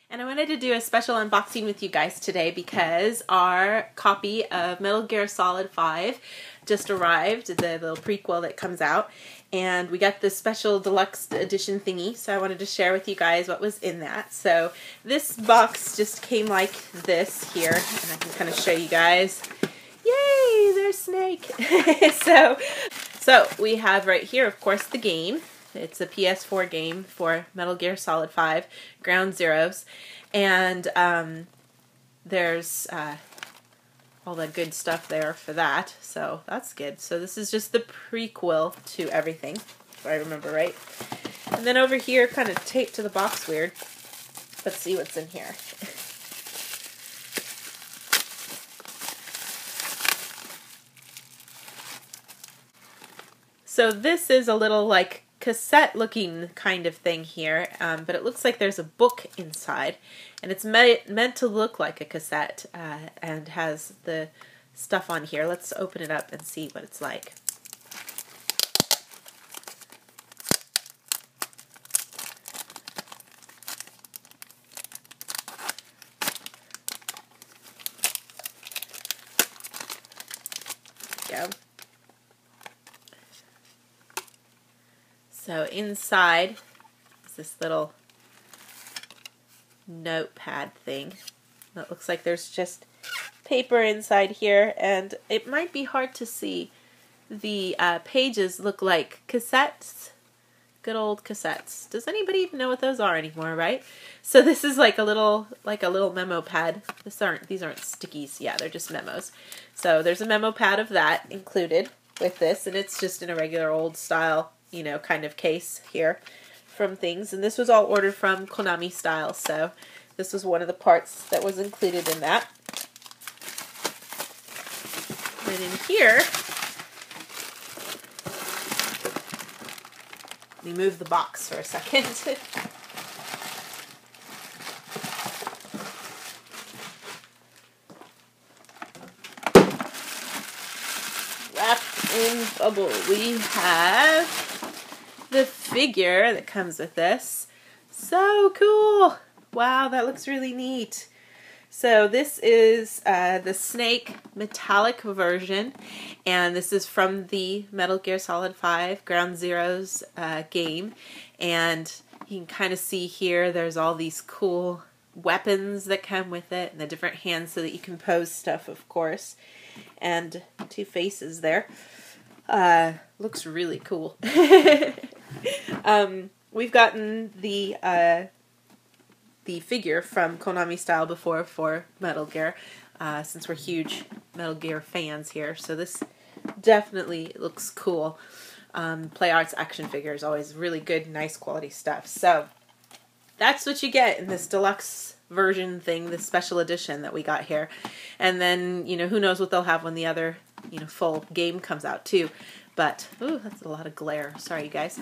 And I wanted to do a special unboxing with you guys today because our copy of Metal Gear Solid 5 just arrived, the little prequel that comes out, and we got this special deluxe edition thingy, so I wanted to share with you guys what was in that. So this box just came like this here, and I can kind of show you guys. Yay, there's Snake! So we have right here, of course, the game. It's a PS4 game for Metal Gear Solid 5, Ground Zeroes. And there's all the good stuff there for that, so that's good. So this is just the prequel to everything, if I remember right. And then over here, kind of taped to the box weird. Let's see what's in here. So this is a little like cassette looking kind of thing here, but it looks like there's a book inside, and it's meant to look like a cassette and has the stuff on here. Let's open it up and see what it's like. There we go. So inside is this little notepad thing. It looks like there's just paper inside here, and it might be hard to see. The pages look like cassettes, good old cassettes. Does anybody even know what those are anymore, right? So this is like a little memo pad. These aren't stickies. Yeah, they're just memos. So there's a memo pad of that included with this, and it's just in a regular old style, you know, kind of case here from things. And this was all ordered from Konami Style, so this was one of the parts that was included in that. And in here, let me move the box for a second. Wrapped in bubble, we have the figure that comes with this. So cool! Wow, that looks really neat. So this is the Snake metallic version, and this is from the Metal Gear Solid 5 Ground Zeroes game. And you can kind of see here there's all these cool weapons that come with it, and the different hands so that you can pose stuff, of course. And two faces there. Looks really cool. We've gotten the figure from Konami Style before for Metal Gear, since we're huge Metal Gear fans here. So this definitely looks cool. Play Arts action figure is always really good, nice quality stuff. So that's what you get in this deluxe version thing, this special edition that we got here. And then, you know, who knows what they'll have when the other, you know, full game comes out too. But, ooh, that's a lot of glare. Sorry, you guys.